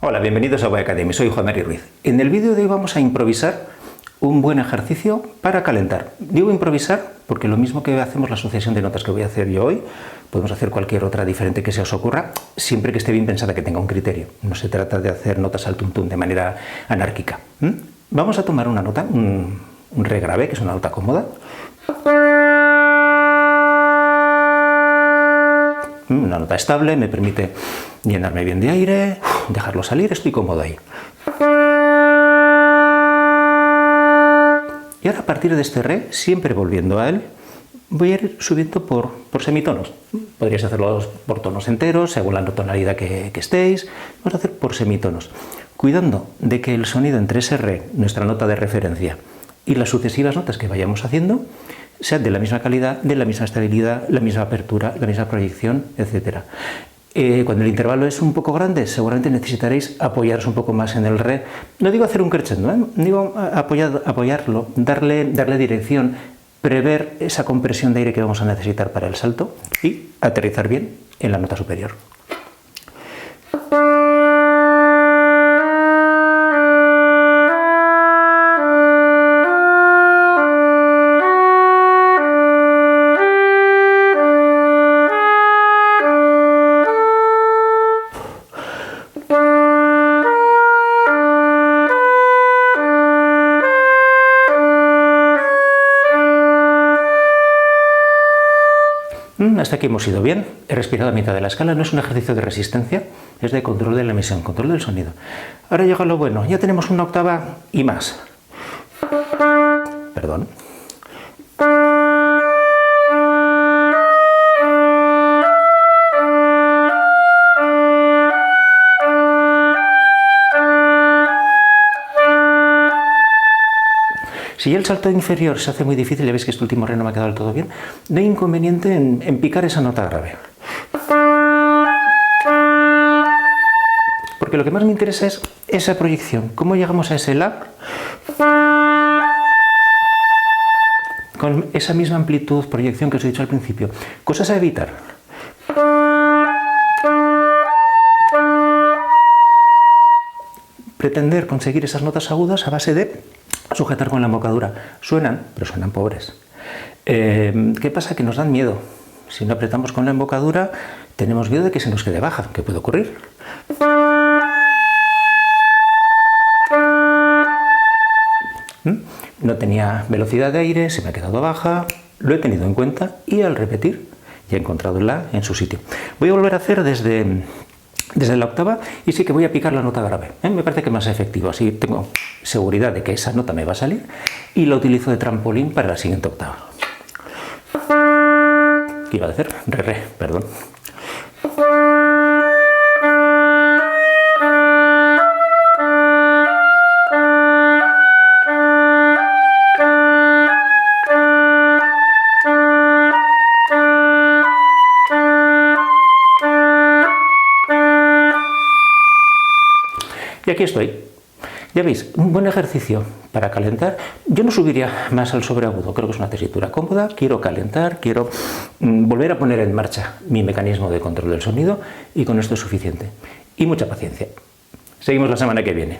Hola, bienvenidos a Voy Academy, soy Juan Mari Ruiz. En el vídeo de hoy vamos a improvisar un buen ejercicio para calentar. Digo improvisar porque lo mismo que hacemos la asociación de notas que voy a hacer yo hoy, podemos hacer cualquier otra diferente que se os ocurra, siempre que esté bien pensada, que tenga un criterio. No se trata de hacer notas al tuntún de manera anárquica. Vamos a tomar una nota, un re grave, que es una nota cómoda. Una nota estable, me permite llenarme bien de aire, dejarlo salir, estoy cómodo ahí. Y ahora a partir de este re, siempre volviendo a él, voy a ir subiendo por semitonos. Podríais hacerlo por tonos enteros, según la tonalidad que estéis. Vamos a hacer por semitonos, cuidando de que el sonido entre ese re, nuestra nota de referencia, y las sucesivas notas que vayamos haciendo, sean de la misma calidad, de la misma estabilidad, la misma apertura, la misma proyección, etc. Cuando el intervalo es un poco grande, seguramente necesitaréis apoyaros un poco más en el re. No digo hacer un crescendo, digo apoyarlo, darle dirección, prever esa compresión de aire que vamos a necesitar para el salto y aterrizar bien en la nota superior. Hasta aquí hemos ido bien, he respirado a mitad de la escala, no es un ejercicio de resistencia, es de control de la emisión, control del sonido. Ahora llega lo bueno, ya tenemos una octava y más. Perdón. Si ya el salto inferior se hace muy difícil, ya veis que este último re no me ha quedado del todo bien, no hay inconveniente en picar esa nota grave. Porque lo que más me interesa es esa proyección, cómo llegamos a ese la con esa misma amplitud, proyección que os he dicho al principio. Cosas a evitar. Pretender conseguir esas notas agudas a base de sujetar con la embocadura. Suenan, pero suenan pobres. ¿Qué pasa? Que nos dan miedo. Si no apretamos con la embocadura, tenemos miedo de que se nos quede baja. ¿Qué puede ocurrir? No tenía velocidad de aire, se me ha quedado baja, lo he tenido en cuenta y al repetir ya he encontrado el la en su sitio. Voy a volver a hacer desde la octava y sí que voy a picar la nota grave. Me parece que es más efectivo, así tengo seguridad de que esa nota me va a salir y la utilizo de trampolín para la siguiente octava. ¿Qué iba a decir? Re, perdón. Y aquí estoy. Ya veis, un buen ejercicio para calentar. Yo no subiría más al sobreagudo, creo que es una tesitura cómoda, quiero calentar, quiero volver a poner en marcha mi mecanismo de control del sonido y con esto es suficiente. Y mucha paciencia. Seguimos la semana que viene.